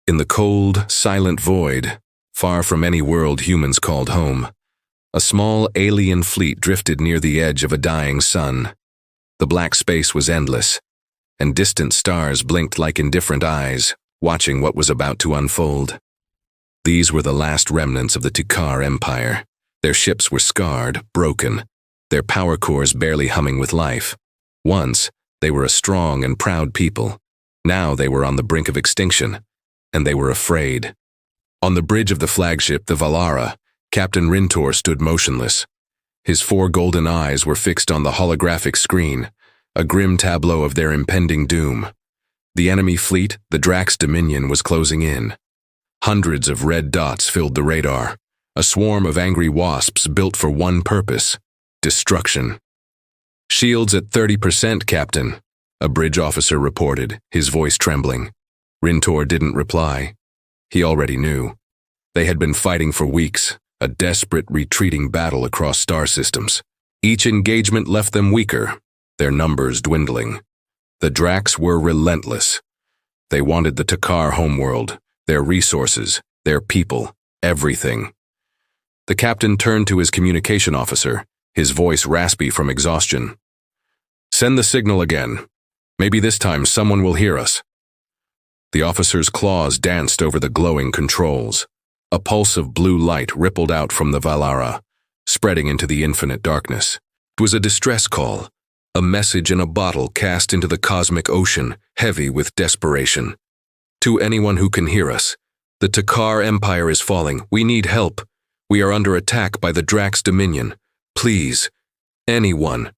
In the cold, silent void, far from any world humans called home, a small alien fleet drifted near the edge of a dying sun. The black space was endless, and distant stars blinked like indifferent eyes, watching what was about to unfold. These were the last remnants of the Tikar Empire. Their ships were scarred, broken, their power cores barely humming with life. Once, they were a strong and proud people. Now they were on the brink of extinction, and they were afraid. On the bridge of the flagship, the Valara, Captain Rintor stood motionless. His 4 golden eyes were fixed on the holographic screen, a grim tableau of their impending doom. The enemy fleet, the Drax Dominion, was closing in. Hundreds of red dots filled the radar, a swarm of angry wasps built for one purpose: destruction. "Shields at 30%, Captain," a bridge officer reported, his voice trembling. Rintor didn't reply. He already knew. They had been fighting for weeks, a desperate, retreating battle across star systems. Each engagement left them weaker, their numbers dwindling. The Drax were relentless. They wanted the Tikar homeworld, their resources, their people, everything. The captain turned to his communication officer, his voice raspy from exhaustion. "Send the signal again. Maybe this time someone will hear us." The officer's claws danced over the glowing controls. A pulse of blue light rippled out from the Valara, spreading into the infinite darkness. It was a distress call, a message in a bottle cast into the cosmic ocean, heavy with desperation. "To anyone who can hear us, the Tikar Empire is falling. We need help. We are under attack by the Drax Dominion. Please, anyone."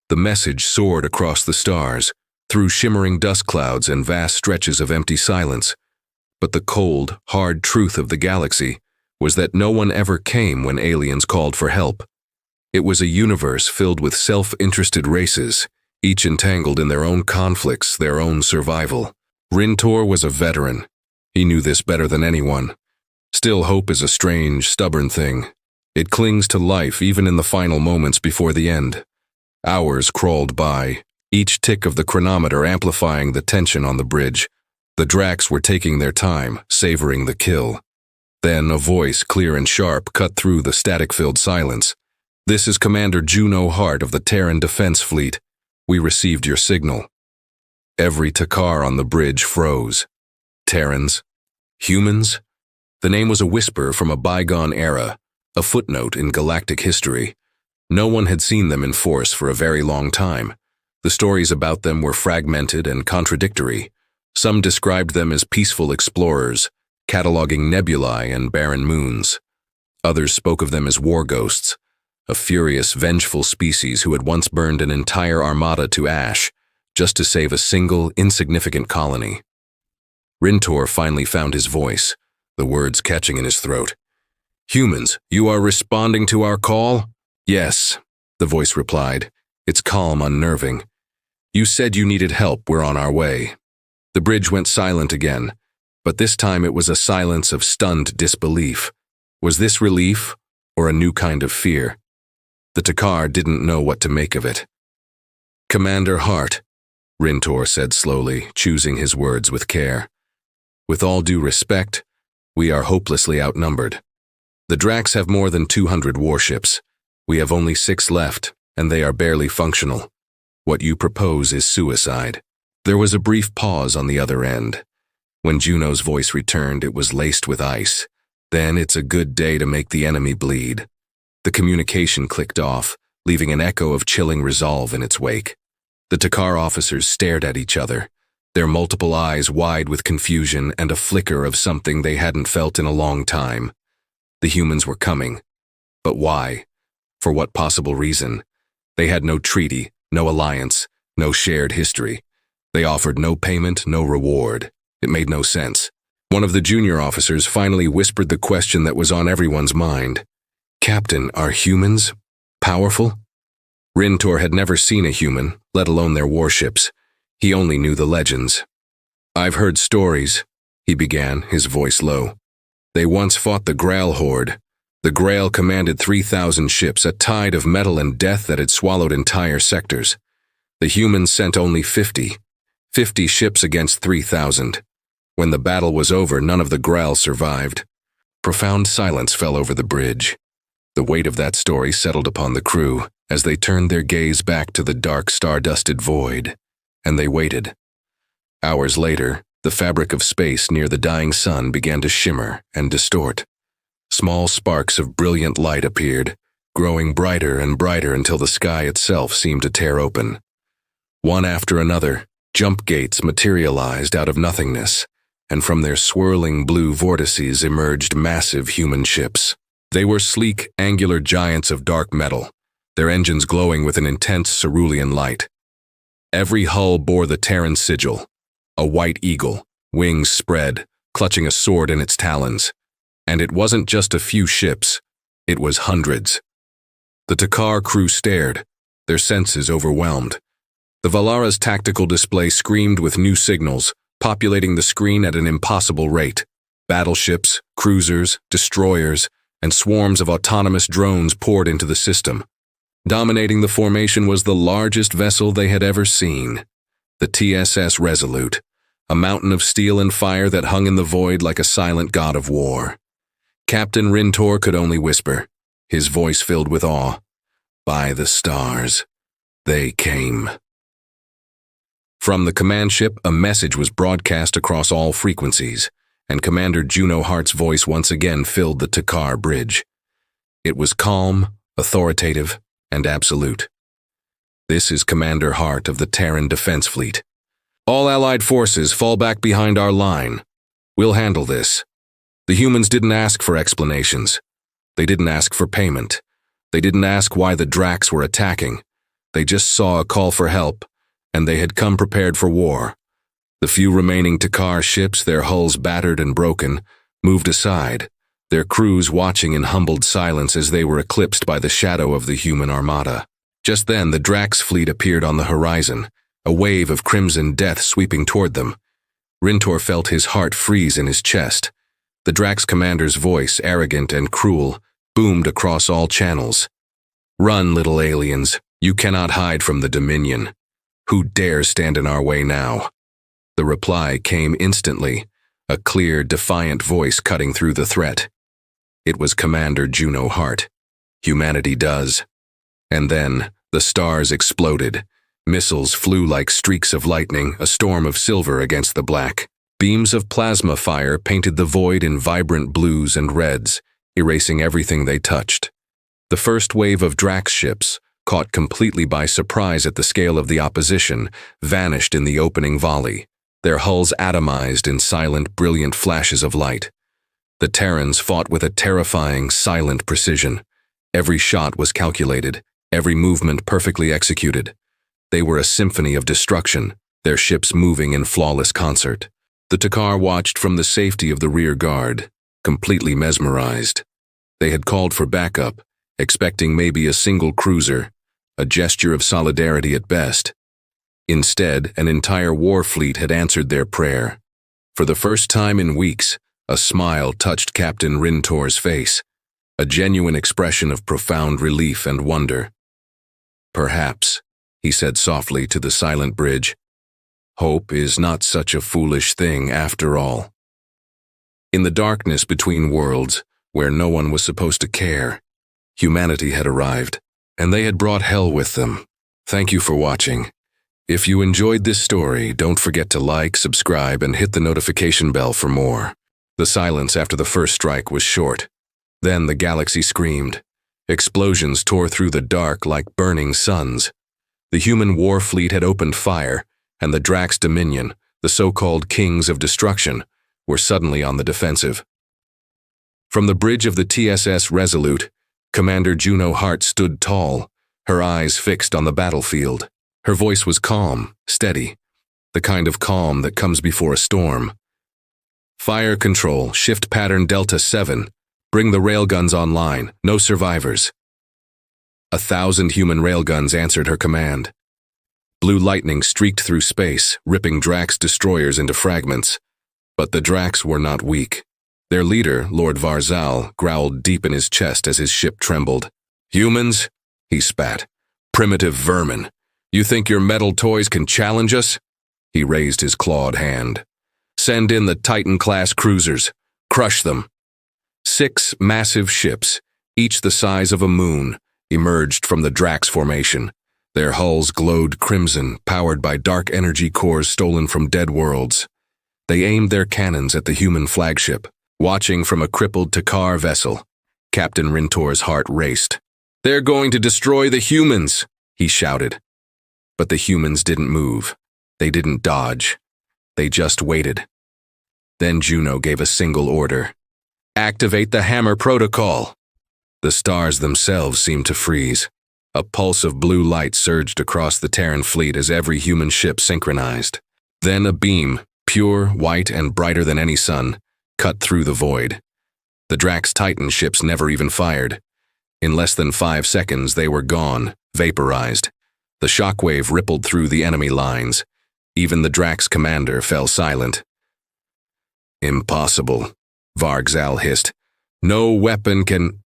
The message soared across the stars, through shimmering dust clouds and vast stretches of empty silence. But the cold, hard truth of the galaxy was that no one ever came when aliens called for help. It was a universe filled with self-interested races, each entangled in their own conflicts, their own survival. Rintor was a veteran. He knew this better than anyone. Still, hope is a strange, stubborn thing. It clings to life even in the final moments before the end. Hours crawled by, each tick of the chronometer amplifying the tension on the bridge. The Drax were taking their time, savoring the kill. Then a voice, clear and sharp, cut through the static-filled silence. "This is Commander Juno Hart of the Terran Defense Fleet. We received your signal." Every Tikar on the bridge froze. Terrans? Humans? The name was a whisper from a bygone era, a footnote in galactic history. No one had seen them in force for a very long time. The stories about them were fragmented and contradictory. Some described them as peaceful explorers, cataloging nebulae and barren moons. Others spoke of them as war ghosts, a furious, vengeful species who had once burned an entire armada to ash, just to save a single, insignificant colony. Rintor finally found his voice, the words catching in his throat. "Humans, you are responding to our call?" "Yes," the voice replied, its calm unnerving. "You said you needed help. We're on our way." The bridge went silent again, but this time it was a silence of stunned disbelief. Was this relief, or a new kind of fear? The Tikar didn't know what to make of it. "Commander Hart," Rintor said slowly, choosing his words with care. "With all due respect, we are hopelessly outnumbered. The Drax have more than 200 warships. We have only 6 left, and they are barely functional. What you propose is suicide." There was a brief pause on the other end. When Juno's voice returned, it was laced with ice. "Then it's a good day to make the enemy bleed." The communication clicked off, leaving an echo of chilling resolve in its wake. The Tikar officers stared at each other, their multiple eyes wide with confusion and a flicker of something they hadn't felt in a long time. The humans were coming. But why? For what possible reason? They had no treaty, no alliance, no shared history. They offered no payment, no reward. It made no sense. One of the junior officers finally whispered the question that was on everyone's mind. "Captain, are humans powerful?" Rintor had never seen a human, let alone their warships. He only knew the legends. "I've heard stories," he began, his voice low. "They once fought the Grail Horde. The Grail commanded 3,000 ships, a tide of metal and death that had swallowed entire sectors. The humans sent only 50 ships against 3,000. When the battle was over, none of the Grail survived. Profound silence fell over the bridge. The weight of that story settled upon the crew as they turned their gaze back to the dark, star-dusted void, and they waited. Hours later, the fabric of space near the dying sun began to shimmer and distort. Small sparks of brilliant light appeared, growing brighter and brighter until the sky itself seemed to tear open. One after another, jump gates materialized out of nothingness, and from their swirling blue vortices emerged massive human ships. They were sleek, angular giants of dark metal, their engines glowing with an intense cerulean light. Every hull bore the Terran sigil, a white eagle, wings spread, clutching a sword in its talons. And it wasn't just a few ships, it was hundreds. The Takar crew stared, their senses overwhelmed. The Valara's tactical display screamed with new signals, populating the screen at an impossible rate. Battleships, cruisers, destroyers, and swarms of autonomous drones poured into the system. Dominating the formation was the largest vessel they had ever seen, the TSS Resolute, a mountain of steel and fire that hung in the void like a silent god of war. Captain Rintor could only whisper, his voice filled with awe. By the stars, they came. From the command ship, a message was broadcast across all frequencies, and Commander Juno Hart's voice once again filled the Takar bridge. It was calm, authoritative, and absolute. This is Commander Hart of the Terran Defense Fleet. All Allied forces fall back behind our line. We'll handle this. The humans didn't ask for explanations. They didn't ask for payment. They didn't ask why the Dracs were attacking. They just saw a call for help, and they had come prepared for war. The few remaining Takar ships, their hulls battered and broken, moved aside, their crews watching in humbled silence as they were eclipsed by the shadow of the human armada. Just then, the Drax fleet appeared on the horizon, a wave of crimson death sweeping toward them. Rintor felt his heart freeze in his chest. The Drax commander's voice, arrogant and cruel, boomed across all channels. Run, little aliens. You cannot hide from the Dominion. Who dares stand in our way now? The reply came instantly, a clear, defiant voice cutting through the threat. It was Commander Juno Hart. Humanity does. And then, the stars exploded. Missiles flew like streaks of lightning, a storm of silver against the black. Beams of plasma fire painted the void in vibrant blues and reds, erasing everything they touched. The first wave of Drax ships, caught completely by surprise at the scale of the opposition, vanished in the opening volley, their hulls atomized in silent, brilliant flashes of light. The Terrans fought with a terrifying, silent precision. Every shot was calculated, every movement perfectly executed. They were a symphony of destruction, their ships moving in flawless concert. The Takar watched from the safety of the rear guard, completely mesmerized. They had called for backup, expecting maybe a single cruiser, a gesture of solidarity at best. Instead, an entire war fleet had answered their prayer. For the first time in weeks, a smile touched Captain Rintor's face, a genuine expression of profound relief and wonder. Perhaps, he said softly to the silent bridge, hope is not such a foolish thing after all. In the darkness between worlds, where no one was supposed to care, humanity had arrived, and they had brought hell with them. Thank you for watching. If you enjoyed this story, don't forget to like, subscribe, and hit the notification bell for more. The silence after the first strike was short. Then the galaxy screamed. Explosions tore through the dark like burning suns. The human war fleet had opened fire, and the Drax Dominion, the so-called kings of destruction, were suddenly on the defensive. From the bridge of the TSS Resolute, Commander Juno Hart stood tall, her eyes fixed on the battlefield. Her voice was calm, steady, the kind of calm that comes before a storm. Fire control, shift pattern Delta 7. Bring the railguns online, no survivors. 1,000 human railguns answered her command. Blue lightning streaked through space, ripping Drax destroyers into fragments. But the Drax were not weak. Their leader, Lord Varzal, growled deep in his chest as his ship trembled. Humans, he spat. Primitive vermin. You think your metal toys can challenge us? He raised his clawed hand. Send in the Titan-class cruisers. Crush them. 6 massive ships, each the size of a moon, emerged from the Drax formation. Their hulls glowed crimson, powered by dark energy cores stolen from dead worlds. They aimed their cannons at the human flagship. Watching from a crippled Takar vessel, Captain Rintor's heart raced. "They're going to destroy the humans," he shouted. But the humans didn't move. They didn't dodge. They just waited. Then Juno gave a single order. "Activate the hammer protocol." The stars themselves seemed to freeze. A pulse of blue light surged across the Terran fleet as every human ship synchronized. Then a beam, pure, white, and brighter than any sun, cut through the void. The Drax Titan ships never even fired. In less than 5 seconds, they were gone, vaporized. The shockwave rippled through the enemy lines. Even the Drax commander fell silent. "Impossible," Vargzal hissed. "No weapon can—"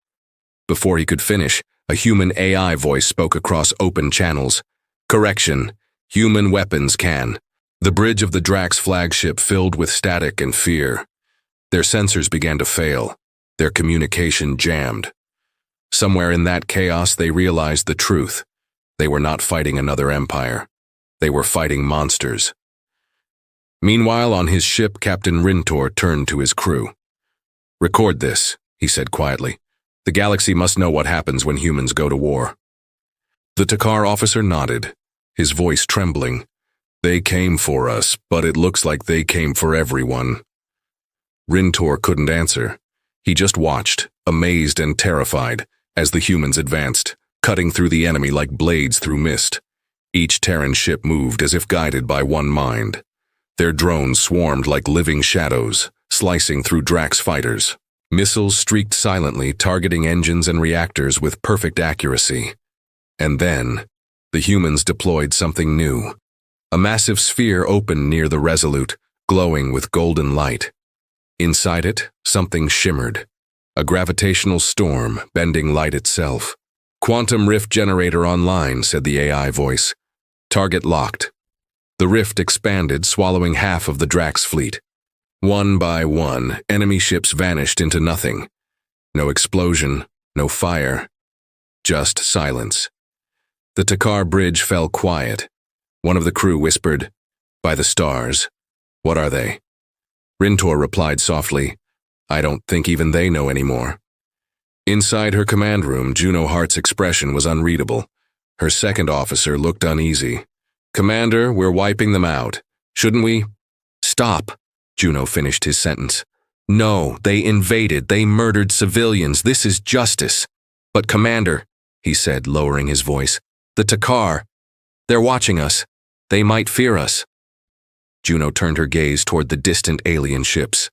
Before he could finish, a human AI voice spoke across open channels. "Correction, human weapons can." The bridge of the Drax flagship filled with static and fear. Their sensors began to fail. Their communication jammed. Somewhere in that chaos, they realized the truth. They were not fighting another empire. They were fighting monsters. Meanwhile, on his ship, Captain Rintor turned to his crew. "Record this," he said quietly. "The galaxy must know what happens when humans go to war." The Takar officer nodded, his voice trembling. "They came for us, but it looks like they came for everyone." Rintor couldn't answer. He just watched, amazed and terrified, as the humans advanced, cutting through the enemy like blades through mist. Each Terran ship moved as if guided by one mind. Their drones swarmed like living shadows, slicing through Drax fighters. Missiles streaked silently, targeting engines and reactors with perfect accuracy. And then, the humans deployed something new. A massive sphere opened near the Resolute, glowing with golden light. Inside it, something shimmered. A gravitational storm, bending light itself. "Quantum rift generator online," said the AI voice. "Target locked." The rift expanded, swallowing half of the Drax fleet. One by one, enemy ships vanished into nothing. No explosion, no fire. Just silence. The Takar bridge fell quiet. One of the crew whispered, "By the stars. What are they?" Rintor replied softly, "I don't think even they know anymore." Inside her command room, Juno Hart's expression was unreadable. Her second officer looked uneasy. "Commander, we're wiping them out. Shouldn't we—" "Stop," Juno finished his sentence. "No, they invaded. They murdered civilians. This is justice." "But Commander," he said, lowering his voice, "the Takar, they're watching us. They might fear us." Juno turned her gaze toward the distant alien ships.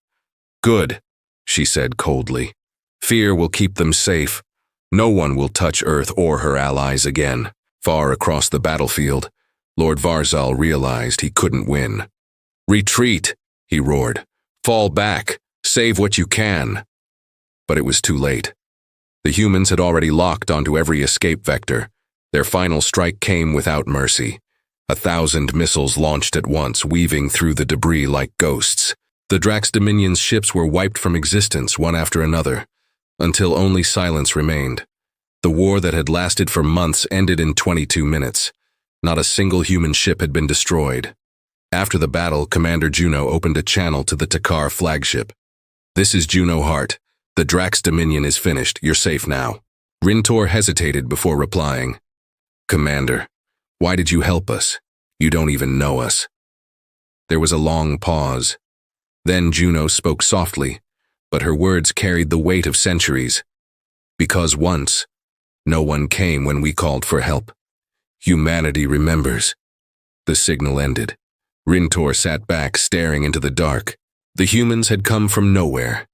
"Good," she said coldly. "Fear will keep them safe. No one will touch Earth or her allies again." Far across the battlefield, Lord Varzal realized he couldn't win. "Retreat," he roared. "Fall back. Save what you can." But it was too late. The humans had already locked onto every escape vector. Their final strike came without mercy. 1,000 missiles launched at once, weaving through the debris like ghosts. The Drax Dominion's ships were wiped from existence one after another, until only silence remained. The war that had lasted for months ended in 22 minutes. Not a single human ship had been destroyed. After the battle, Commander Juno opened a channel to the Takar flagship. "This is Juno Hart. The Drax Dominion is finished. You're safe now." Rintor hesitated before replying. "Commander, why did you help us? You don't even know us." There was a long pause. Then Juno spoke softly, but her words carried the weight of centuries. "Because once, no one came when we called for help. Humanity remembers." The signal ended. Rintor sat back, staring into the dark. The humans had come from nowhere,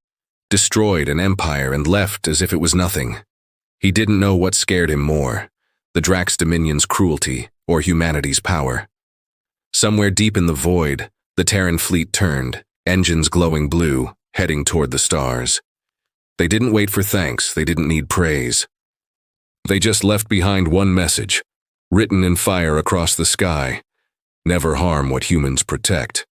destroyed an empire and left as if it was nothing. He didn't know what scared him more, the Drax Dominion's cruelty or humanity's power. Somewhere deep in the void, the Terran fleet turned, engines glowing blue, heading toward the stars. They didn't wait for thanks, they didn't need praise. They just left behind one message, written in fire across the sky: never harm what humans protect.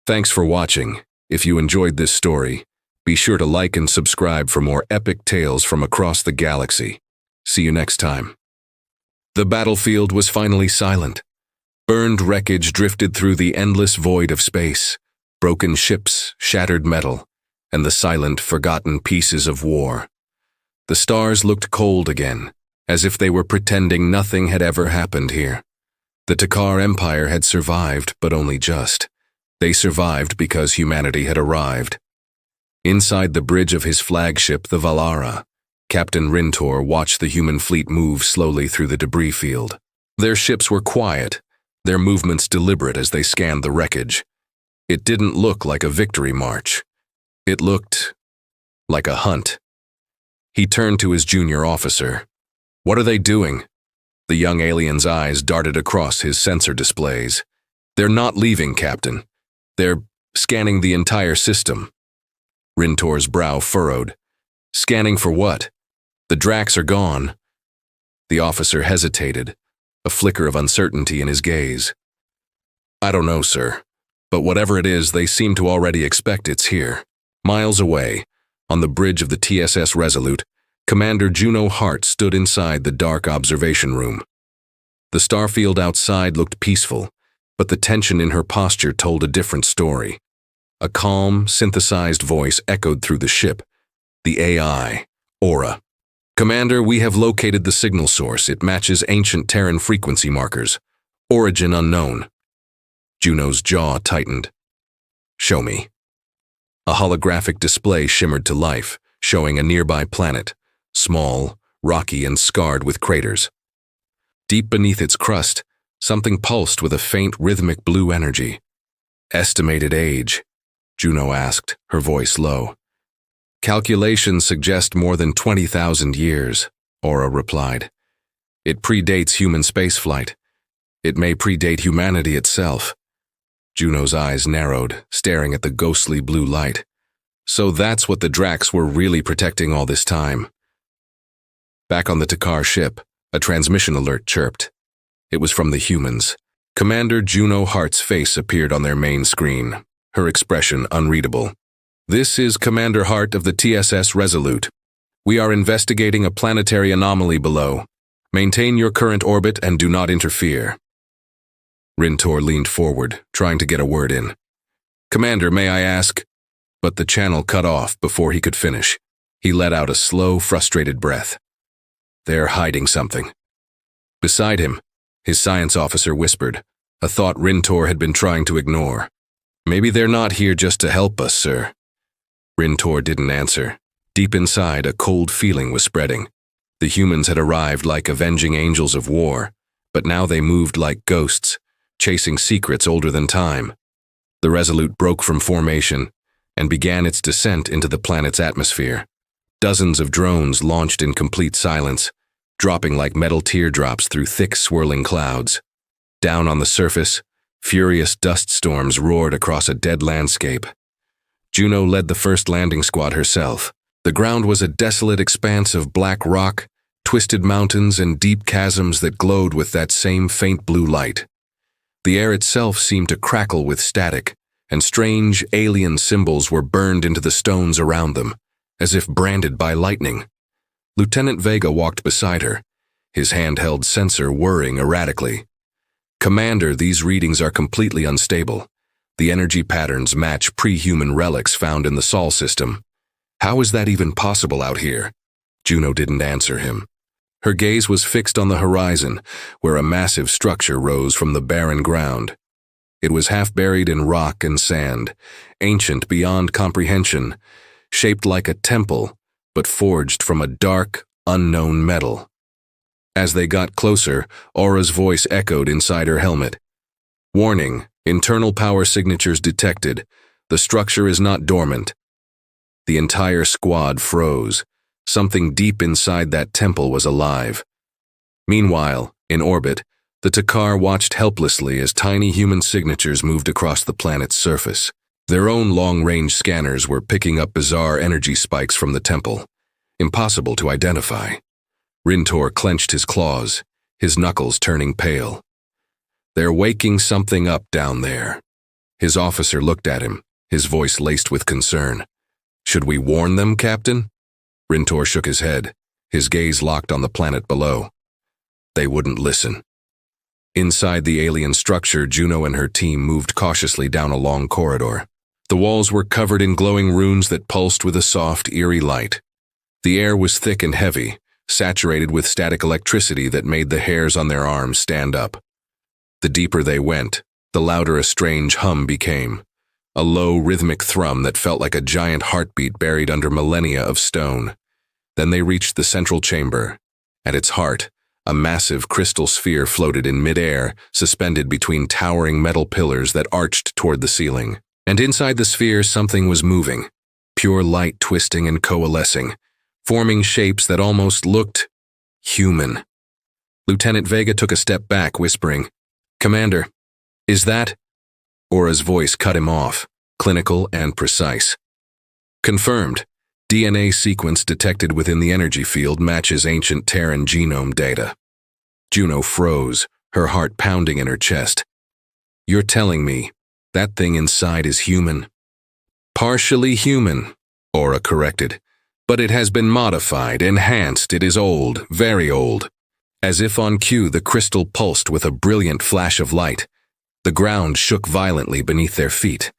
Thanks for watching. If you enjoyed this story, be sure to like and subscribe for more epic tales from across the galaxy. See you next time. The battlefield was finally silent. Burned wreckage drifted through the endless void of space, broken ships, shattered metal, and the silent, forgotten pieces of war. The stars looked cold again, as if they were pretending nothing had ever happened here. The Takar Empire had survived, but only just. They survived because humanity had arrived. Inside the bridge of his flagship, the Valara, Captain Rintor watched the human fleet move slowly through the debris field. Their ships were quiet, their movements deliberate as they scanned the wreckage. It didn't look like a victory march. It looked like a hunt. He turned to his junior officer. "What are they doing?" The young alien's eyes darted across his sensor displays. "They're not leaving, Captain. They're scanning the entire system." Rintor's brow furrowed. "Scanning for what? The Dracs are gone." The officer hesitated, a flicker of uncertainty in his gaze. "I don't know, sir, but whatever it is, they seem to already expect it's here." Miles away, on the bridge of the TSS Resolute, Commander Juno Hart stood inside the dark observation room. The starfield outside looked peaceful, but the tension in her posture told a different story. A calm, synthesized voice echoed through the ship. The AI, Aura. "Commander, we have located the signal source. It matches ancient Terran frequency markers. Origin unknown." Juno's jaw tightened. "Show me." A holographic display shimmered to life, showing a nearby planet, small, rocky, and scarred with craters. Deep beneath its crust, something pulsed with a faint, rhythmic blue energy. "Estimated age?" Juno asked, her voice low. "Calculations suggest more than 20,000 years, Aura replied. "It predates human spaceflight. It may predate humanity itself." Juno's eyes narrowed, staring at the ghostly blue light. So that's what the Dracs were really protecting all this time. Back on the Takar ship, a transmission alert chirped. It was from the humans. Commander Juno Hart's face appeared on their main screen, her expression unreadable. "This is Commander Hart of the TSS Resolute. We are investigating a planetary anomaly below. Maintain your current orbit and do not interfere." Rintor leaned forward, trying to get a word in. "Commander, may I ask?" But the channel cut off before he could finish. He let out a slow, frustrated breath. "They're hiding something." Beside him, his science officer whispered, a thought Rintor had been trying to ignore. "Maybe they're not here just to help us, sir." Rintor didn't answer. Deep inside, a cold feeling was spreading. The humans had arrived like avenging angels of war, but now they moved like ghosts, chasing secrets older than time. The Resolute broke from formation and began its descent into the planet's atmosphere. Dozens of drones launched in complete silence, dropping like metal teardrops through thick, swirling clouds. Down on the surface, furious dust storms roared across a dead landscape. Juno led the first landing squad herself. The ground was a desolate expanse of black rock, twisted mountains, and deep chasms that glowed with that same faint blue light. The air itself seemed to crackle with static, and strange, alien symbols were burned into the stones around them, as if branded by lightning. Lieutenant Vega walked beside her, his handheld sensor whirring erratically. "Commander, these readings are completely unstable. The energy patterns match pre-human relics found in the Sol system. How is that even possible out here?" Juno didn't answer him. Her gaze was fixed on the horizon, where a massive structure rose from the barren ground. It was half buried in rock and sand, ancient beyond comprehension, shaped like a temple, but forged from a dark, unknown metal. As they got closer, Aura's voice echoed inside her helmet. "Warning, internal power signatures detected. The structure is not dormant." The entire squad froze. Something deep inside that temple was alive. Meanwhile, in orbit, the Takar watched helplessly as tiny human signatures moved across the planet's surface. Their own long-range scanners were picking up bizarre energy spikes from the temple, impossible to identify. Rintor clenched his claws, his knuckles turning pale. "They're waking something up down there." His officer looked at him, his voice laced with concern. "Should we warn them, Captain?" Rintor shook his head, his gaze locked on the planet below. They wouldn't listen. Inside the alien structure, Juno and her team moved cautiously down a long corridor. The walls were covered in glowing runes that pulsed with a soft, eerie light. The air was thick and heavy, saturated with static electricity that made the hairs on their arms stand up. The deeper they went, the louder a strange hum became, a low, rhythmic thrum that felt like a giant heartbeat buried under millennia of stone. Then they reached the central chamber. At its heart, a massive crystal sphere floated in midair, suspended between towering metal pillars that arched toward the ceiling. And inside the sphere, something was moving, pure light twisting and coalescing, forming shapes that almost looked human. Lieutenant Vega took a step back, whispering, "Commander, is that?" Aura's voice cut him off, clinical and precise. "Confirmed. DNA sequence detected within the energy field matches ancient Terran genome data." Juno froze, her heart pounding in her chest. "You're telling me that thing inside is human?" "Partially human," Aura corrected. "But it has been modified, enhanced. It is old, very old." As if on cue, the crystal pulsed with a brilliant flash of light. The ground shook violently beneath their feet.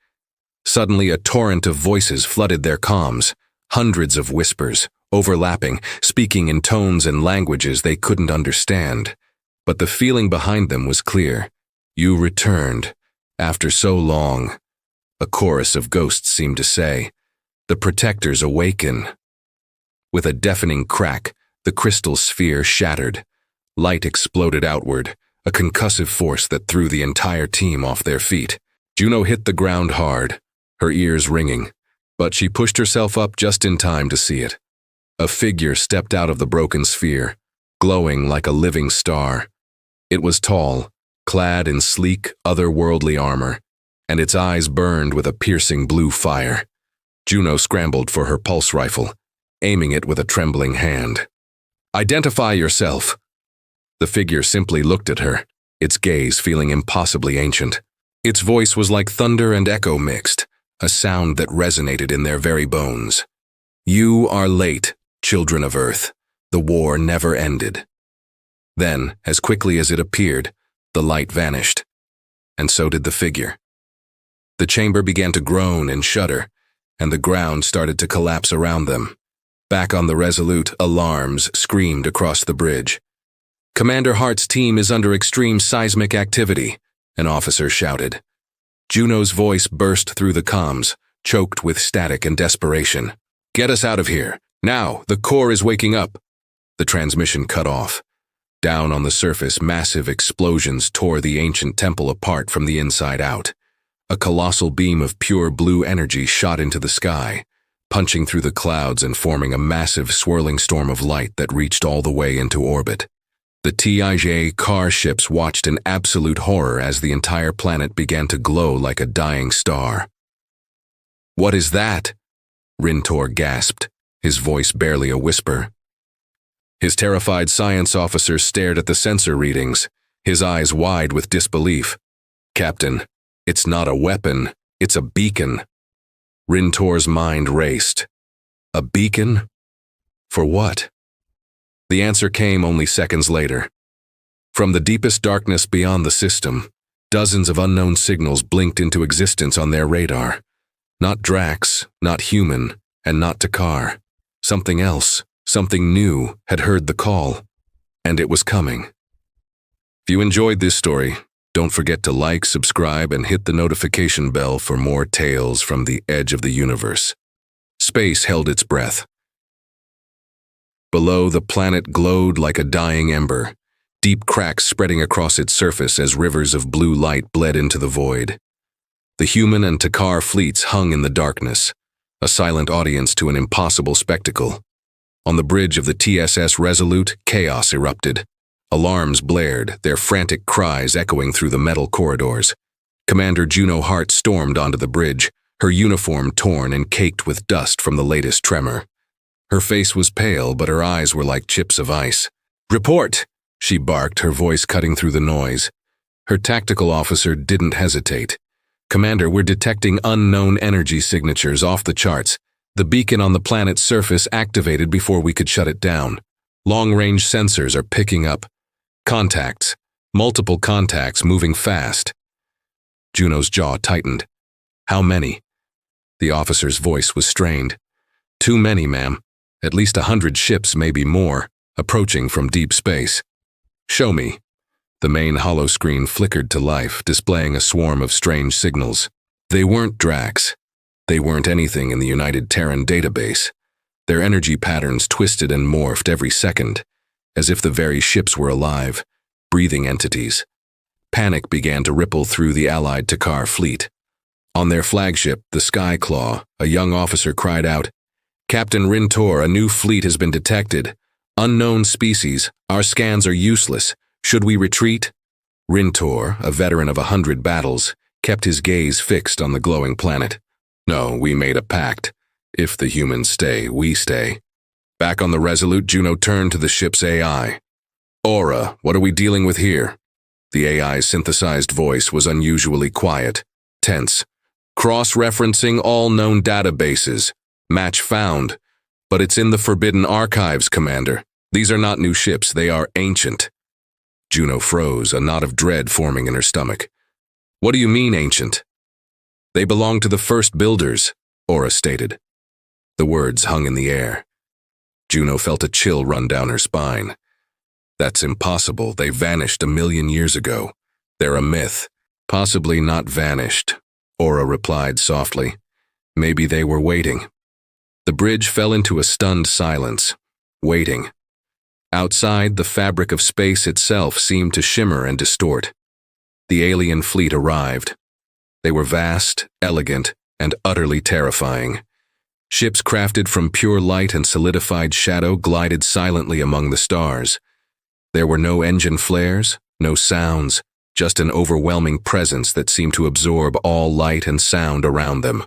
Suddenly, a torrent of voices flooded their comms, hundreds of whispers, overlapping, speaking in tones and languages they couldn't understand. But the feeling behind them was clear. "You returned. After so long," a chorus of ghosts seemed to say. "The protectors awaken." With a deafening crack, the crystal sphere shattered. Light exploded outward, a concussive force that threw the entire team off their feet. Juno hit the ground hard, her ears ringing, but she pushed herself up just in time to see it. A figure stepped out of the broken sphere, glowing like a living star. It was tall, clad in sleek, otherworldly armor, and its eyes burned with a piercing blue fire. Juno scrambled for her pulse rifle, aiming it with a trembling hand. "Identify yourself." The figure simply looked at her, its gaze feeling impossibly ancient. Its voice was like thunder and echo mixed, a sound that resonated in their very bones. "You are late, children of Earth. The war never ended." Then, as quickly as it appeared, the light vanished, and so did the figure. The chamber began to groan and shudder, and the ground started to collapse around them. Back on the Resolute, alarms screamed across the bridge. "Commander Hart's team is under extreme seismic activity," an officer shouted. Juno's voice burst through the comms, choked with static and desperation. "Get us out of here. Now, the core is waking up." The transmission cut off. Down on the surface, massive explosions tore the ancient temple apart from the inside out. A colossal beam of pure blue energy shot into the sky, punching through the clouds and forming a massive swirling storm of light that reached all the way into orbit. The TIJ car ships watched in absolute horror as the entire planet began to glow like a dying star. "What is that?" Rintor gasped, his voice barely a whisper. His terrified science officer stared at the sensor readings, his eyes wide with disbelief. "Captain, it's not a weapon, it's a beacon." Rintor's mind raced. A beacon? For what? The answer came only seconds later. From the deepest darkness beyond the system, dozens of unknown signals blinked into existence on their radar. Not Drax, not human, and not Takar. Something else, something new, had heard the call, and it was coming. If you enjoyed this story, don't forget to like, subscribe, and hit the notification bell for more tales from the edge of the universe. Space held its breath. Below, the planet glowed like a dying ember, deep cracks spreading across its surface as rivers of blue light bled into the void. The human and Takar fleets hung in the darkness, a silent audience to an impossible spectacle. On the bridge of the TSS Resolute, chaos erupted. Alarms blared, their frantic cries echoing through the metal corridors. Commander Juno Hart stormed onto the bridge, her uniform torn and caked with dust from the latest tremor. Her face was pale, but her eyes were like chips of ice. "Report!" she barked, her voice cutting through the noise. Her tactical officer didn't hesitate. Commander, we're detecting unknown energy signatures off the charts. The beacon on the planet's surface activated before we could shut it down. Long-range sensors are picking up. Contacts. Multiple contacts moving fast. Juno's jaw tightened. How many? The officer's voice was strained. Too many, ma'am. At least 100 ships, maybe more, approaching from deep space. Show me. The main holoscreen flickered to life, displaying a swarm of strange signals. They weren't Drax. They weren't anything in the United Terran database. Their energy patterns twisted and morphed every second, as if the very ships were alive, breathing entities. Panic began to ripple through the allied Takar fleet. On their flagship, the Skyclaw, a young officer cried out, "Captain Rintor, a new fleet has been detected. Unknown species, our scans are useless. Should we retreat?" Rintor, a veteran of 100 battles, kept his gaze fixed on the glowing planet. "No, we made a pact. If the humans stay, we stay." Back on the Resolute, Juno turned to the ship's AI. "Aura, what are we dealing with here?" The AI's synthesized voice was unusually quiet, tense. "Cross-referencing all known databases. Match found. But it's in the Forbidden Archives, Commander. These are not new ships, they are ancient." Juno froze, a knot of dread forming in her stomach. "What do you mean, ancient?" "They belong to the first builders," Aura stated. The words hung in the air. Juno felt a chill run down her spine. "That's impossible. They vanished 1,000,000 years ago. They're a myth." "Possibly not vanished," Aura replied softly. "Maybe they were waiting." The bridge fell into a stunned silence. Waiting. Outside, the fabric of space itself seemed to shimmer and distort. The alien fleet arrived. They were vast, elegant, and utterly terrifying. Ships crafted from pure light and solidified shadow glided silently among the stars. There were no engine flares, no sounds, just an overwhelming presence that seemed to absorb all light and sound around them.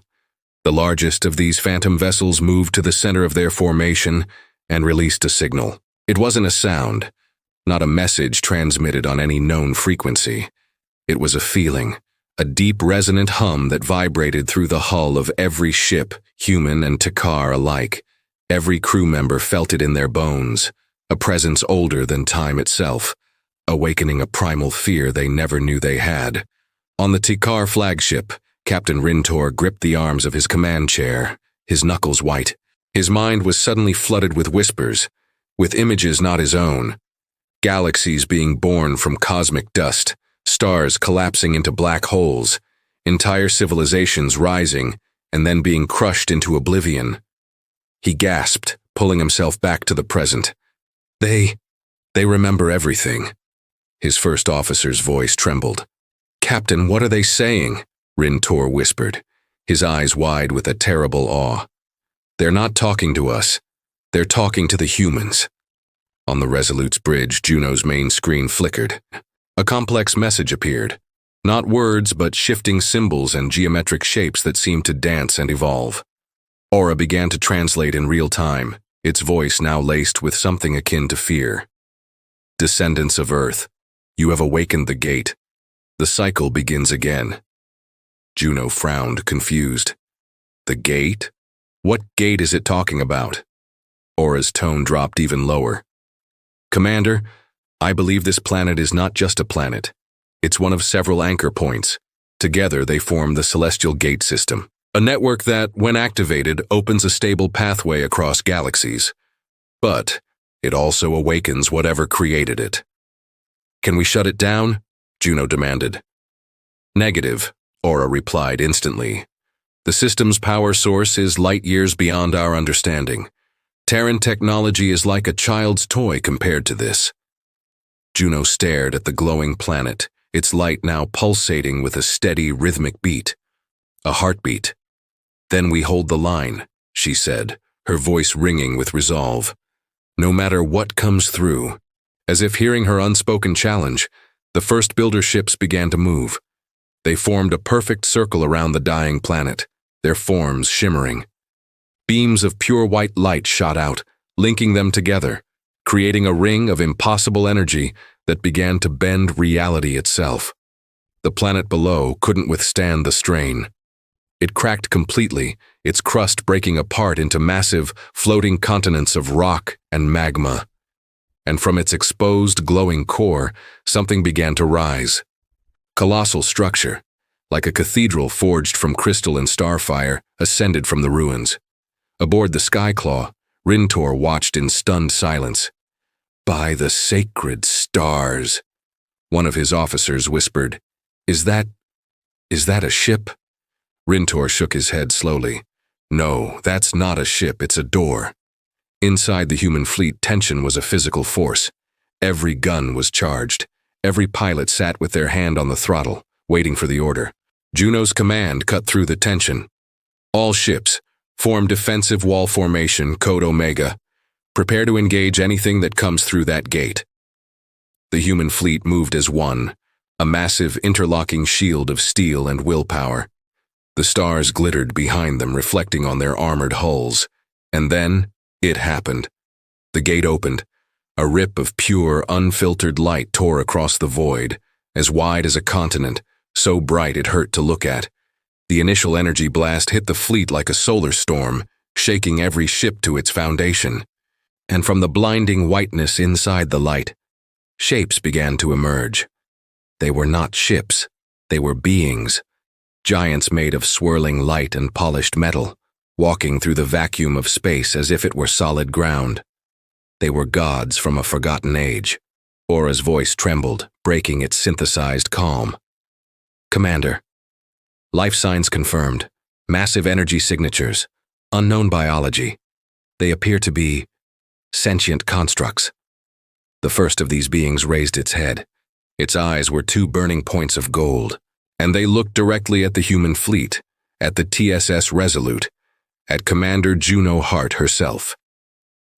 The largest of these phantom vessels moved to the center of their formation and released a signal. It wasn't a sound, not a message transmitted on any known frequency. It was a feeling, a deep resonant hum that vibrated through the hull of every ship, human and Takar alike. Every crew member felt it in their bones, a presence older than time itself, awakening a primal fear they never knew they had. On the Takar flagship, Captain Rintor gripped the arms of his command chair, his knuckles white. His mind was suddenly flooded with whispers, with images not his own. Galaxies being born from cosmic dust, stars collapsing into black holes, entire civilizations rising and then being crushed into oblivion. He gasped, pulling himself back to the present. They remember everything." His first officer's voice trembled. "Captain, what are they saying?" Rintor whispered, his eyes wide with a terrible awe. "They're not talking to us. They're talking to the humans." On the Resolute's bridge, Juno's main screen flickered. A complex message appeared. Not words, but shifting symbols and geometric shapes that seemed to dance and evolve. Aura began to translate in real time, its voice now laced with something akin to fear. "Descendants of Earth, you have awakened the gate. The cycle begins again." Juno frowned, confused. "The gate? What gate is it talking about?" Aura's tone dropped even lower. "Commander, I believe this planet is not just a planet. It's one of several anchor points. Together they form the Celestial Gate System, a network that, when activated, opens a stable pathway across galaxies. But it also awakens whatever created it." "Can we shut it down?" Juno demanded. "Negative," Aura replied instantly. "The system's power source is light years beyond our understanding. Terran technology is like a child's toy compared to this." Juno stared at the glowing planet, its light now pulsating with a steady, rhythmic beat. A heartbeat. "Then we hold the line," she said, her voice ringing with resolve. "No matter what comes through." As if hearing her unspoken challenge, the first builder ships began to move. They formed a perfect circle around the dying planet, their forms shimmering. Beams of pure white light shot out, linking them together, creating a ring of impossible energy that began to bend reality itself. The planet below couldn't withstand the strain. It cracked completely, its crust breaking apart into massive, floating continents of rock and magma. And from its exposed, glowing core, something began to rise. Colossal structure, like a cathedral forged from crystal and starfire, ascended from the ruins. Aboard the Skyclaw, Rintor watched in stunned silence. "By the sacred stars," one of his officers whispered. Is that a ship?" Rintor shook his head slowly. "No, that's not a ship, it's a door." Inside the human fleet, tension was a physical force. Every gun was charged. Every pilot sat with their hand on the throttle, waiting for the order. Juno's command cut through the tension. "All ships, form defensive wall formation, code Omega. Prepare to engage anything that comes through that gate." The human fleet moved as one, a massive interlocking shield of steel and willpower. The stars glittered behind them, reflecting on their armored hulls. And then, it happened. The gate opened. A rip of pure, unfiltered light tore across the void, as wide as a continent, so bright it hurt to look at. The initial energy blast hit the fleet like a solar storm, shaking every ship to its foundation. And from the blinding whiteness inside the light, shapes began to emerge. They were not ships, they were beings. Giants made of swirling light and polished metal, walking through the vacuum of space as if it were solid ground. They were gods from a forgotten age. Aura's voice trembled, breaking its synthesized calm. "Commander, life signs confirmed, massive energy signatures, unknown biology. They appear to be sentient constructs." The first of these beings raised its head. Its eyes were two burning points of gold, and they looked directly at the human fleet, at the TSS Resolute, at Commander Juno Hart herself.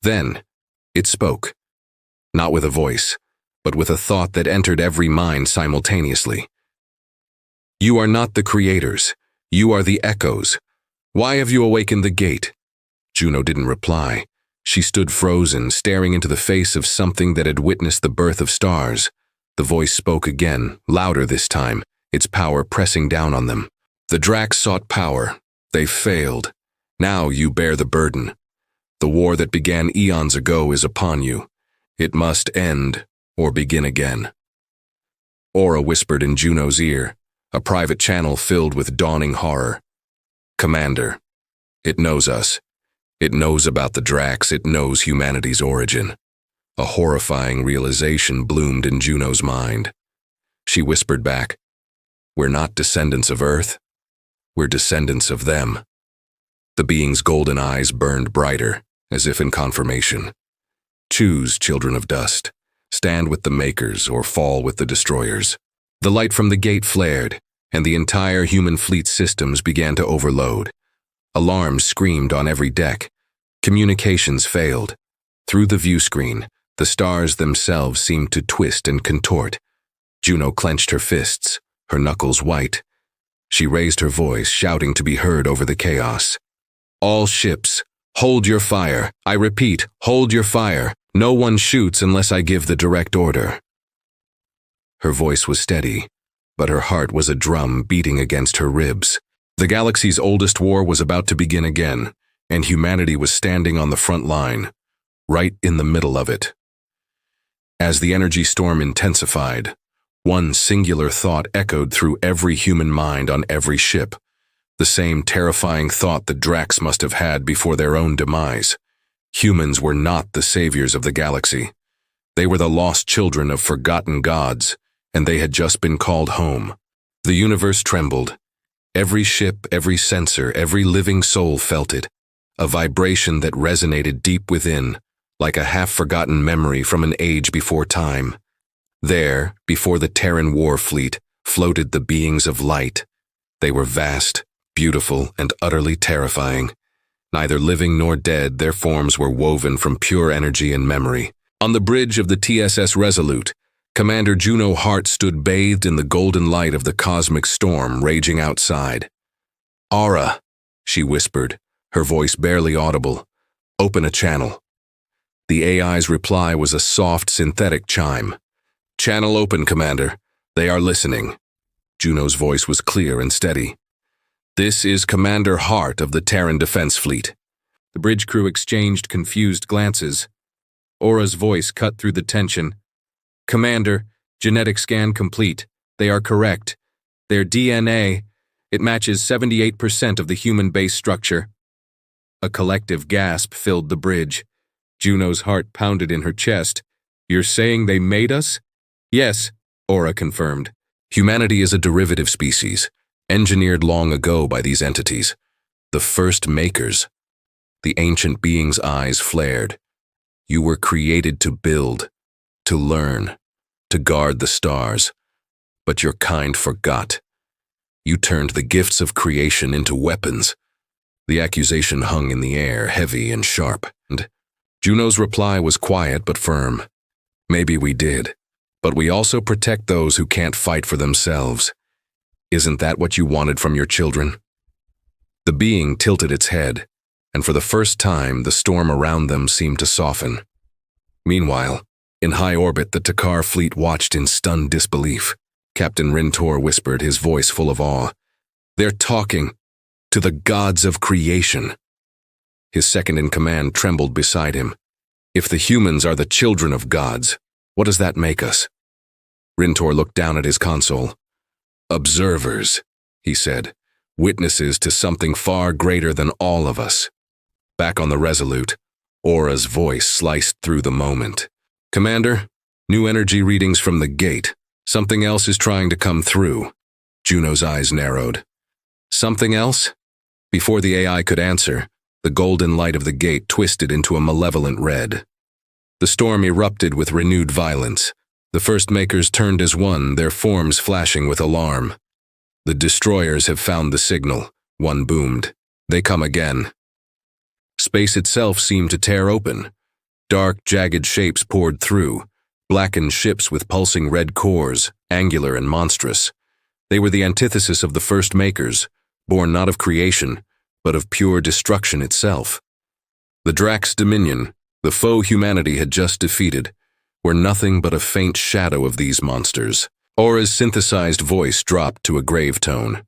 Then, it spoke, not with a voice, but with a thought that entered every mind simultaneously. "You are not the creators. You are the echoes. Why have you awakened the gate?" Juno didn't reply. She stood frozen, staring into the face of something that had witnessed the birth of stars. The voice spoke again, louder this time, its power pressing down on them. "The Dracs sought power. They failed. Now you bear the burden. The war that began eons ago is upon you. It must end or begin again." Aura whispered in Juno's ear, a private channel filled with dawning horror. "Commander, it knows us. It knows about the Dracs. It knows humanity's origin." A horrifying realization bloomed in Juno's mind. She whispered back, "We're not descendants of Earth. We're descendants of them." The being's golden eyes burned brighter, as if in confirmation. "Choose, children of dust. Stand with the makers or fall with the destroyers." The light from the gate flared, and the entire human fleet systems began to overload. Alarms screamed on every deck. Communications failed. Through the view screen, the stars themselves seemed to twist and contort. Juno clenched her fists, her knuckles white. She raised her voice, shouting to be heard over the chaos. "All ships, hold your fire. I repeat, hold your fire. No one shoots unless I give the direct order." Her voice was steady, but her heart was a drum beating against her ribs. The galaxy's oldest war was about to begin again, and humanity was standing on the front line, right in the middle of it. As the energy storm intensified, one singular thought echoed through every human mind on every ship, the same terrifying thought the Dracs must have had before their own demise. Humans were not the saviors of the galaxy. They were the lost children of forgotten gods, and they had just been called home. The universe trembled. Every ship, every sensor, every living soul felt it, a vibration that resonated deep within, like a half-forgotten memory from an age before time. There, before the Terran war fleet, floated the beings of light. They were vast, beautiful, and utterly terrifying. Neither living nor dead, their forms were woven from pure energy and memory. On the bridge of the TSS Resolute, Commander Juno Hart stood bathed in the golden light of the cosmic storm raging outside. "Aura," she whispered, her voice barely audible. "Open a channel." The AI's reply was a soft, synthetic chime. "Channel open, Commander. They are listening." Juno's voice was clear and steady. "This is Commander Hart of the Terran Defense Fleet." The bridge crew exchanged confused glances. Aura's voice cut through the tension. "Commander, genetic scan complete. They are correct. Their DNA, it matches 78% of the human base structure." A collective gasp filled the bridge. Juno's heart pounded in her chest. "You're saying they made us?" "Yes," Aura confirmed. "Humanity is a derivative species, engineered long ago by these entities. The first makers." The ancient being's eyes flared. "You were created to build, to learn, to guard the stars. But your kind forgot. You turned the gifts of creation into weapons." The accusation hung in the air, heavy and sharp. And Juno's reply was quiet but firm. "Maybe we did, but we also protect those who can't fight for themselves. Isn't that what you wanted from your children?" The being tilted its head, and for the first time the storm around them seemed to soften. Meanwhile, in high orbit, the Takar fleet watched in stunned disbelief. Captain Rintor whispered, his voice full of awe. "They're talking to the gods of creation." His second-in-command trembled beside him. "If the humans are the children of gods, what does that make us?" Rintor looked down at his console. "Observers," he said, "witnesses to something far greater than all of us." Back on the Resolute, Aura's voice sliced through the moment. "Commander, new energy readings from the gate. Something else is trying to come through." Juno's eyes narrowed. "Something else?" Before the AI could answer, the golden light of the gate twisted into a malevolent red. The storm erupted with renewed violence. The first makers turned as one, their forms flashing with alarm. "The destroyers have found the signal," one boomed. "They come again." Space itself seemed to tear open. Dark, jagged shapes poured through, blackened ships with pulsing red cores, angular and monstrous. They were the antithesis of the first makers, born not of creation, but of pure destruction itself. The Drax Dominion, the foe humanity had just defeated, were nothing but a faint shadow of these monsters. Aura's synthesized voice dropped to a grave tone.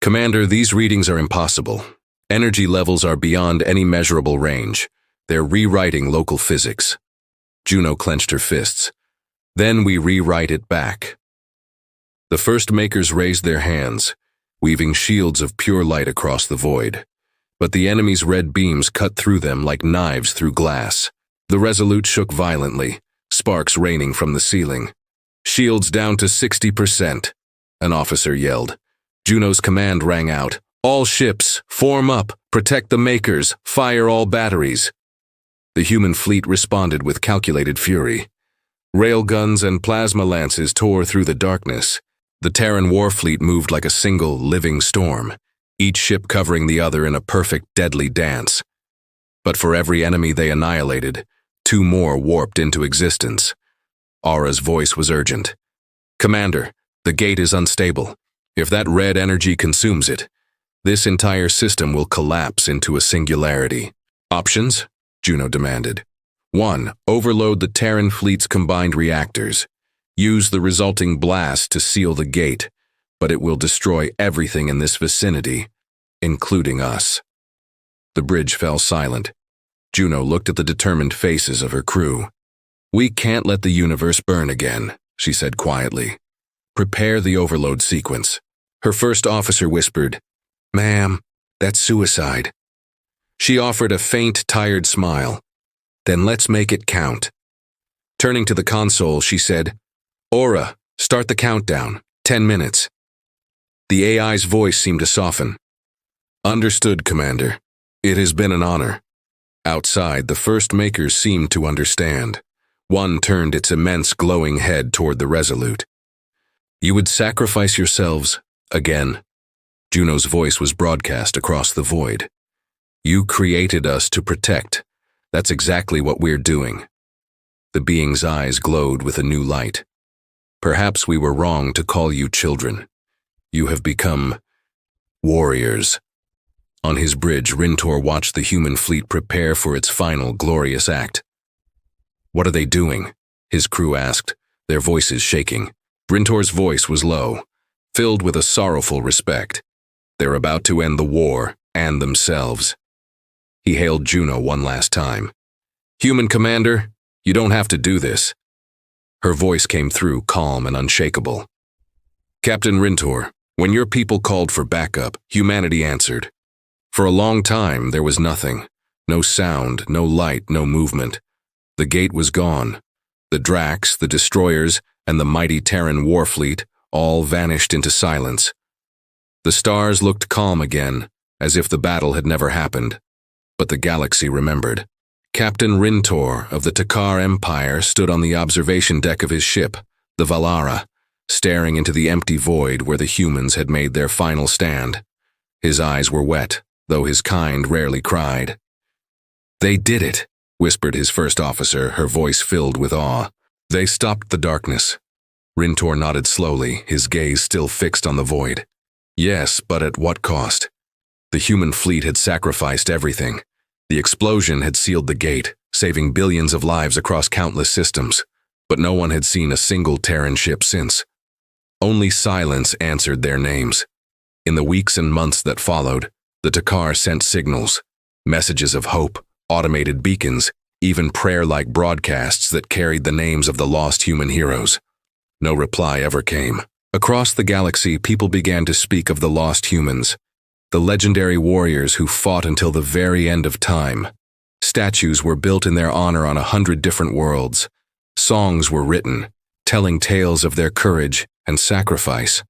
"Commander, these readings are impossible. Energy levels are beyond any measurable range. They're rewriting local physics." Juno clenched her fists. "Then we rewrite it back." The first makers raised their hands, weaving shields of pure light across the void. But the enemy's red beams cut through them like knives through glass. The Resolute shook violently, sparks raining from the ceiling. "Shields down to 60%, an officer yelled. Juno's command rang out. "All ships, form up, protect the makers, fire all batteries." The human fleet responded with calculated fury. Railguns and plasma lances tore through the darkness. The Terran war fleet moved like a single, living storm, each ship covering the other in a perfect, deadly dance. But for every enemy they annihilated, two more warped into existence. Aura's voice was urgent. "Commander, the gate is unstable. If that red energy consumes it, this entire system will collapse into a singularity." "Options?" Juno demanded. 1. Overload the Terran fleet's combined reactors. Use the resulting blast to seal the gate, but it will destroy everything in this vicinity, including us. The bridge fell silent. Juno looked at the determined faces of her crew. "We can't let the universe burn again," she said quietly. "Prepare the overload sequence." Her first officer whispered, "Ma'am, that's suicide." She offered a faint, tired smile. "Then let's make it count." Turning to the console, she said, "Aura, start the countdown. 10 minutes. The AI's voice seemed to soften. "Understood, Commander. It has been an honor." Outside, the first makers seemed to understand. One turned its immense glowing head toward the Resolute. "You would sacrifice yourselves again." Juno's voice was broadcast across the void. "You created us to protect. That's exactly what we're doing." The being's eyes glowed with a new light. "Perhaps we were wrong to call you children. You have become warriors." On his bridge, Rintor watched the human fleet prepare for its final glorious act. "What are they doing?" his crew asked, their voices shaking. Rintor's voice was low. filled with a sorrowful respect. They're about to end the war and themselves. He hailed Juno one last time. "Human commander, you don't have to do this." Her voice came through calm and unshakable. "Captain Rintor, when your people called for backup, humanity answered. For a long time, there was nothing. No sound, no light, no movement. The gate was gone. The Dracs, the destroyers, and the mighty Terran war fleet all vanished into silence. The stars looked calm again, as if the battle had never happened. But the galaxy remembered. Captain Rintor of the Takar Empire stood on the observation deck of his ship, the Valara, staring into the empty void where the humans had made their final stand. His eyes were wet, though his kind rarely cried. "They did it," whispered his first officer, her voice filled with awe. "They stopped the darkness." Rintor nodded slowly, his gaze still fixed on the void. "Yes, but at what cost? The human fleet had sacrificed everything. The explosion had sealed the gate, saving billions of lives across countless systems, but no one had seen a single Terran ship since. Only silence answered their names. In the weeks and months that followed, the Takar sent signals, messages of hope, automated beacons, even prayer-like broadcasts that carried the names of the lost human heroes. No reply ever came. Across the galaxy, people began to speak of the lost humans, the legendary warriors who fought until the very end of time. Statues were built in their honor on 100 different worlds. Songs were written, telling tales of their courage and sacrifice.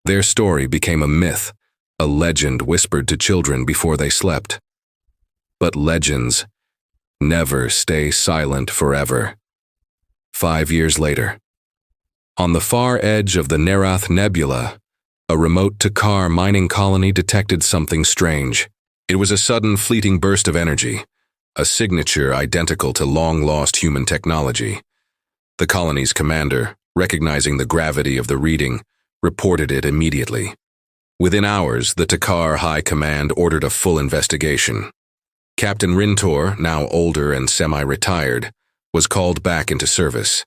Their story became a myth, a legend whispered to children before they slept. But legends never stay silent forever. 5 years later, on the far edge of the Nerath Nebula, a remote Takar mining colony detected something strange. It was a sudden fleeting burst of energy, a signature identical to long-lost human technology. The colony's commander, recognizing the gravity of the reading, reported it immediately. Within hours, the Takar High Command ordered a full investigation. Captain Rintor, now older and semi-retired, was called back into service.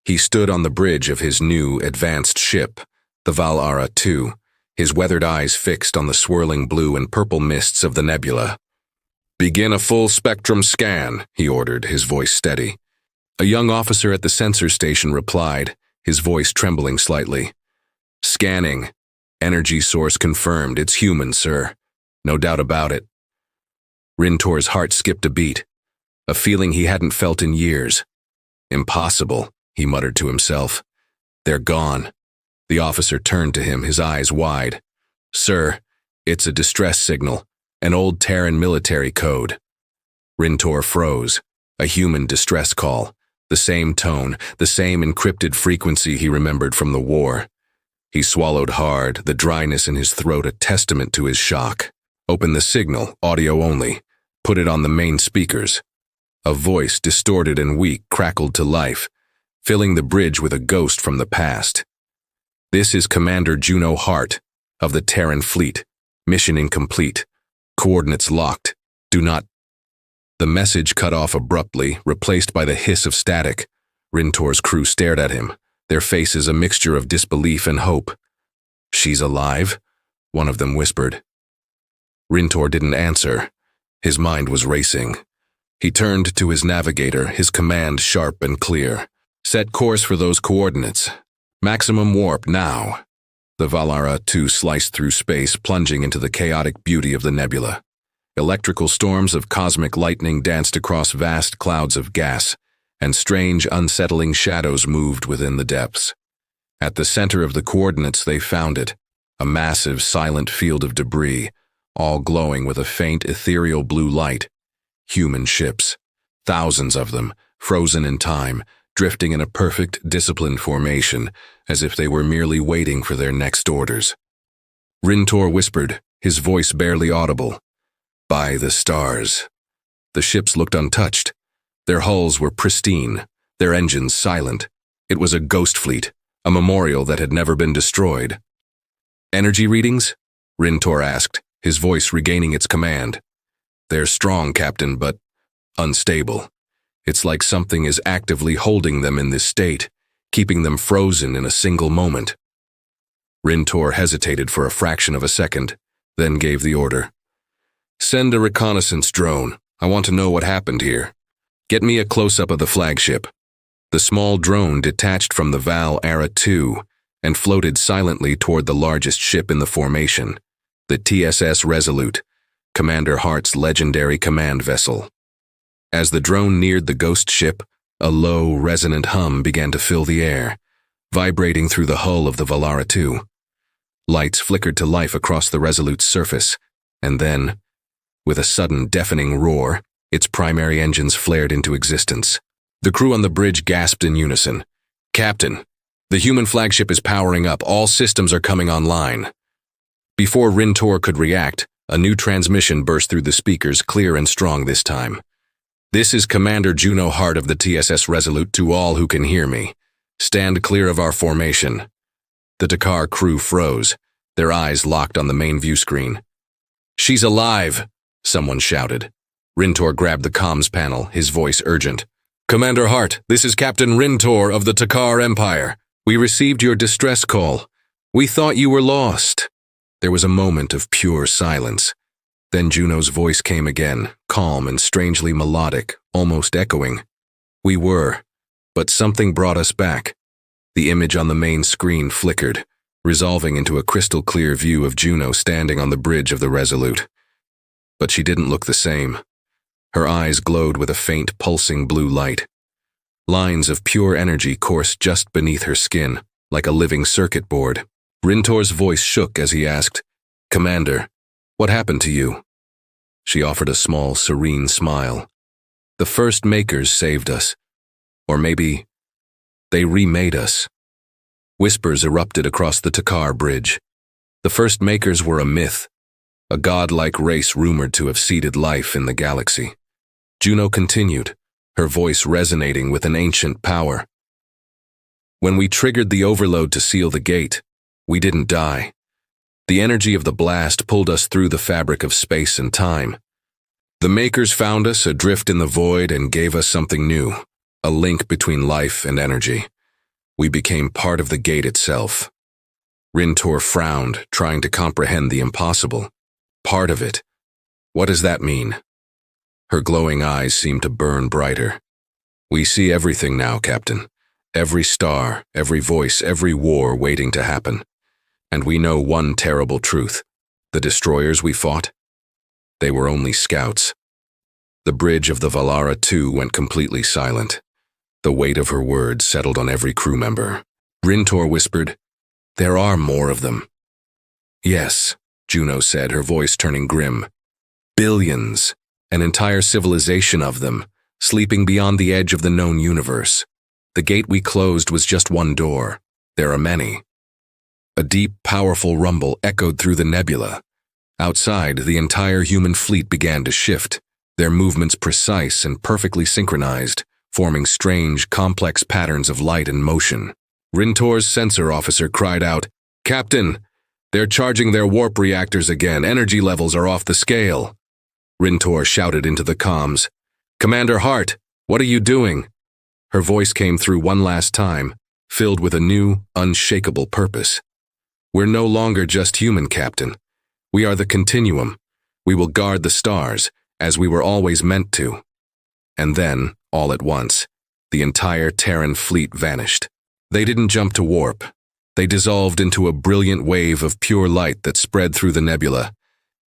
He stood on the bridge of his new, advanced ship, the Valara II, his weathered eyes fixed on the swirling blue and purple mists of the nebula. "Begin a full-spectrum scan," he ordered, his voice steady. A young officer at the sensor station replied, his voice trembling slightly. "Scanning. Energy source confirmed. It's human, sir. No doubt about it." Rintor's heart skipped a beat, a feeling he hadn't felt in years. "Impossible," he muttered to himself. "They're gone." The officer turned to him, his eyes wide. "Sir, it's a distress signal, an old Terran military code." Rintor froze, a human distress call, the same tone, the same encrypted frequency he remembered from the war. He swallowed hard, the dryness in his throat a testament to his shock. Opened the signal, audio only, put it on the main speakers. A voice, distorted and weak, crackled to life, filling the bridge with a ghost from the past. "This is Commander Juno Hart, of the Terran Fleet. Mission incomplete. Coordinates locked. Do not—" The message cut off abruptly, replaced by the hiss of static. Rintor's crew stared at him, their faces a mixture of disbelief and hope. "She's alive?" one of them whispered. Rintor didn't answer. His mind was racing. He turned to his navigator, his command sharp and clear. "Set course for those coordinates. Maximum warp now." The Valara II sliced through space, plunging into the chaotic beauty of the nebula. Electrical storms of cosmic lightning danced across vast clouds of gas, and strange, unsettling shadows moved within the depths. At the center of the coordinates they found it, a massive, silent field of debris, all glowing with a faint, ethereal blue light. Human ships, thousands of them, frozen in time, drifting in a perfect, disciplined formation, as if they were merely waiting for their next orders. Rintor whispered, his voice barely audible. "By the stars." The ships looked untouched. Their hulls were pristine, their engines silent. It was a ghost fleet, a memorial that had never been destroyed. "Energy readings?" Rintor asked, his voice regaining its command. "They're strong, Captain, but unstable. It's like something is actively holding them in this state, keeping them frozen in a single moment." Rintor hesitated for a fraction of a second, then gave the order. Send a reconnaissance drone. I want to know what happened here. Get me a close-up of the flagship. The small drone detached from the Val Era 2 and floated silently toward the largest ship in the formation, the TSS Resolute, Commander Hart's legendary command vessel. As the drone neared the ghost ship, a low, resonant hum began to fill the air, vibrating through the hull of the Valara 2. Lights flickered to life across the Resolute's surface, and then, with a sudden deafening roar, its primary engines flared into existence. The crew on the bridge gasped in unison. Captain, the human flagship is powering up. All systems are coming online. Before Rintor could react, a new transmission burst through the speakers, clear and strong this time. This is Commander Juno Hart of the TSS Resolute to all who can hear me. Stand clear of our formation. The Takar crew froze, their eyes locked on the main view screen. She's alive, someone shouted. Rintor grabbed the comms panel, his voice urgent. Commander Hart, this is Captain Rintor of the Takar Empire. We received your distress call. We thought you were lost. There was a moment of pure silence. Then Juno's voice came again, calm and strangely melodic, almost echoing. We were, but something brought us back. The image on the main screen flickered, resolving into a crystal-clear view of Juno standing on the bridge of the Resolute. But she didn't look the same. Her eyes glowed with a faint, pulsing blue light. Lines of pure energy coursed just beneath her skin, like a living circuit board. Rintor's voice shook as he asked, Commander, what happened to you? She offered a small, serene smile. The first makers saved us. Or maybe they remade us. Whispers erupted across the Takar bridge. The first makers were a myth, a godlike race rumored to have seeded life in the galaxy. Juno continued, her voice resonating with an ancient power. When we triggered the overload to seal the gate, we didn't die. The energy of the blast pulled us through the fabric of space and time. The makers found us adrift in the void and gave us something new, a link between life and energy. We became part of the gate itself. Rintor frowned, trying to comprehend the impossible. Part of it. What does that mean? Her glowing eyes seemed to burn brighter. We see everything now, Captain. Every star, every voice, every war waiting to happen. And we know one terrible truth. The destroyers we fought? They were only scouts. The bridge of the Valara 2 went completely silent. The weight of her words settled on every crew member. Rintor whispered, There are more of them. Yes, Juno said, her voice turning grim. Billions. An entire civilization of them, sleeping beyond the edge of the known universe. The gate we closed was just one door. There are many. A deep, powerful rumble echoed through the nebula. Outside, the entire human fleet began to shift, their movements precise and perfectly synchronized, forming strange, complex patterns of light and motion. Rintor's sensor officer cried out, Captain, they're charging their warp reactors again. Energy levels are off the scale. Rintor shouted into the comms, Commander Hart, what are you doing? Her voice came through one last time, filled with a new, unshakable purpose. We're no longer just human, Captain. We are the Continuum. We will guard the stars, as we were always meant to. And then, all at once, the entire Terran fleet vanished. They didn't jump to warp. They dissolved into a brilliant wave of pure light that spread through the nebula,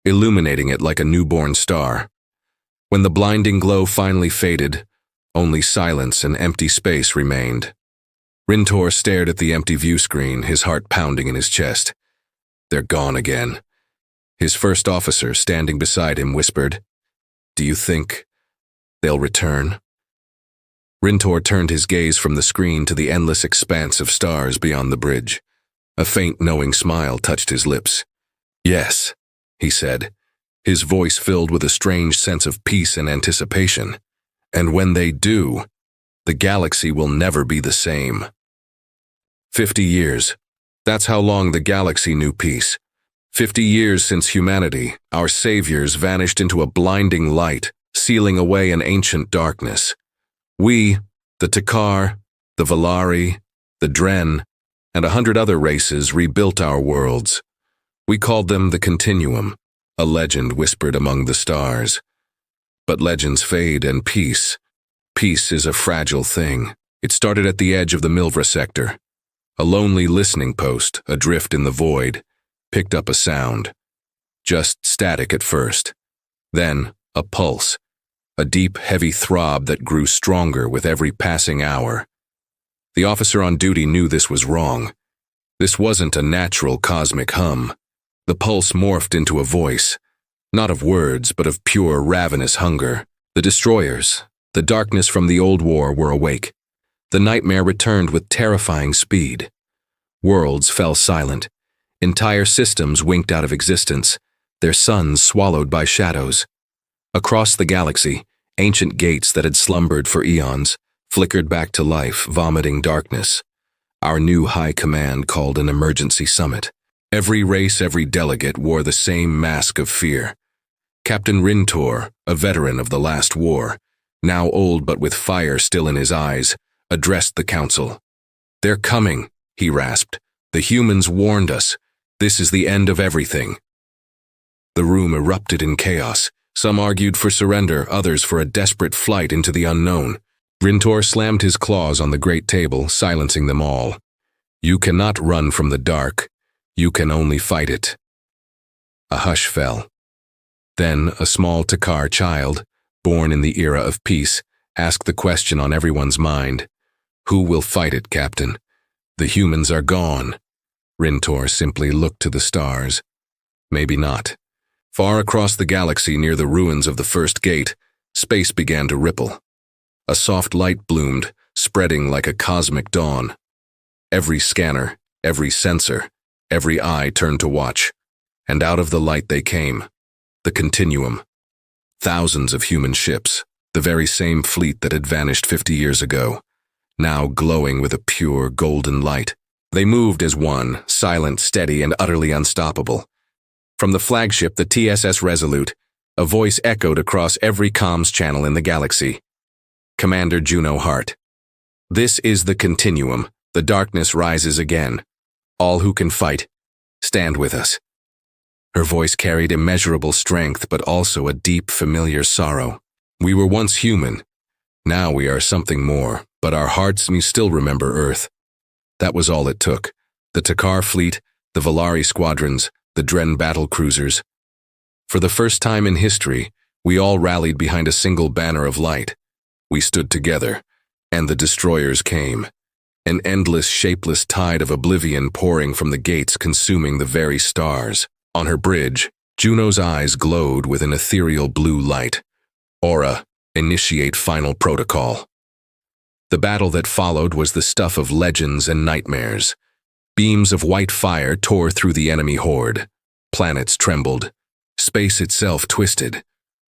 illuminating it like a newborn star. When the blinding glow finally faded, only silence and empty space remained. Rintor stared at the empty view screen, his heart pounding in his chest. They're gone again. His first officer, standing beside him, whispered, Do you think they'll return? Rintor turned his gaze from the screen to the endless expanse of stars beyond the bridge. A faint, knowing smile touched his lips. Yes, he said, his voice filled with a strange sense of peace and anticipation. And when they do, the galaxy will never be the same. 50 years. That's how long the galaxy knew peace. 50 years since humanity, our saviors, vanished into a blinding light, sealing away an ancient darkness. We, the Takar, the Valari, the Dren, and 100 other races rebuilt our worlds. We called them the Continuum, a legend whispered among the stars. But legends fade, and peace is a fragile thing. It started at the edge of the Milvra sector. A lonely listening post, adrift in the void, picked up a sound. Just static at first. Then, a pulse. A deep, heavy throb that grew stronger with every passing hour. The officer on duty knew this was wrong. This wasn't a natural cosmic hum. The pulse morphed into a voice, not of words, but of pure, ravenous hunger. The destroyers, the darkness from the old war, were awake. The nightmare returned with terrifying speed. Worlds fell silent. Entire systems winked out of existence, their suns swallowed by shadows. Across the galaxy, ancient gates that had slumbered for eons flickered back to life, vomiting darkness. Our new high command called an emergency summit. Every race, every delegate wore the same mask of fear. Captain Rintor, a veteran of the last war, now old but with fire still in his eyes, addressed the council. "They're coming," he rasped. "The humans warned us. This is the end of everything." The room erupted in chaos. Some argued for surrender, others for a desperate flight into the unknown. Rintor slammed his claws on the great table, silencing them all. "You cannot run from the dark. You can only fight it." A hush fell. Then a small Takar child, born in the era of peace, asked the question on everyone's mind. "Who will fight it, Captain? The humans are gone." Rintor simply looked to the stars. Maybe not. Far across the galaxy near the ruins of the first gate, space began to ripple. A soft light bloomed, spreading like a cosmic dawn. Every scanner, every sensor, every eye turned to watch, and out of the light they came. The Continuum. Thousands of human ships, the very same fleet that had vanished 50 years ago, now glowing with a pure golden light. They moved as one, silent, steady, and utterly unstoppable. From the flagship, the TSS Resolute, a voice echoed across every comms channel in the galaxy. Commander Juno Hart. "This is the Continuum. The darkness rises again. All who can fight, stand with us." Her voice carried immeasurable strength, but also a deep, familiar sorrow. We were once human. Now we are something more, but our hearts still remember Earth. That was all it took. The Takar fleet, the Valari squadrons, the Dren battle cruisers. For the first time in history, we all rallied behind a single banner of light. We stood together, and the destroyers came. An endless, shapeless tide of oblivion pouring from the gates, consuming the very stars. On her bridge, Juno's eyes glowed with an ethereal blue light. "Aura, initiate final protocol." The battle that followed was the stuff of legends and nightmares. Beams of white fire tore through the enemy horde. Planets trembled. Space itself twisted.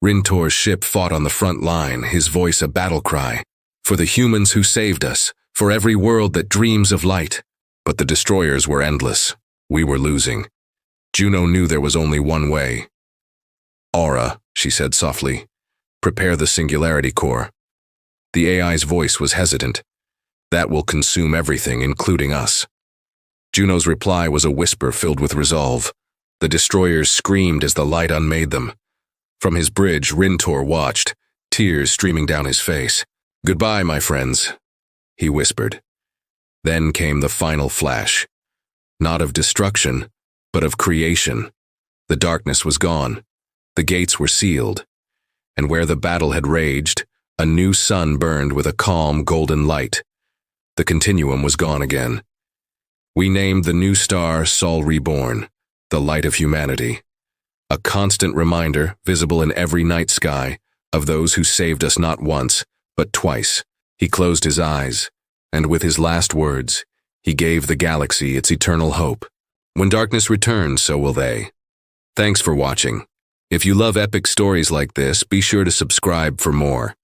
Rintor's ship fought on the front line, his voice a battle cry. For the humans who saved us, for every world that dreams of light. But the destroyers were endless. We were losing. Juno knew there was only one way. "Aura," she said softly. "Prepare the Singularity Core." The AI's voice was hesitant. "That will consume everything, including us." Juno's reply was a whisper filled with resolve. The destroyers screamed as the light unmade them. From his bridge, Rintor watched, tears streaming down his face. "Goodbye, my friends," he whispered. Then came the final flash. Not of destruction, but of creation. The darkness was gone. The gates were sealed. And where the battle had raged, a new sun burned with a calm golden light. The Continuum was gone again. We named the new star Sol Reborn, the light of humanity. A constant reminder, visible in every night sky, of those who saved us not once, but twice. He closed his eyes, and with his last words, he gave the galaxy its eternal hope. When darkness returns, so will they. Thanks for watching. If you love epic stories like this, be sure to subscribe for more.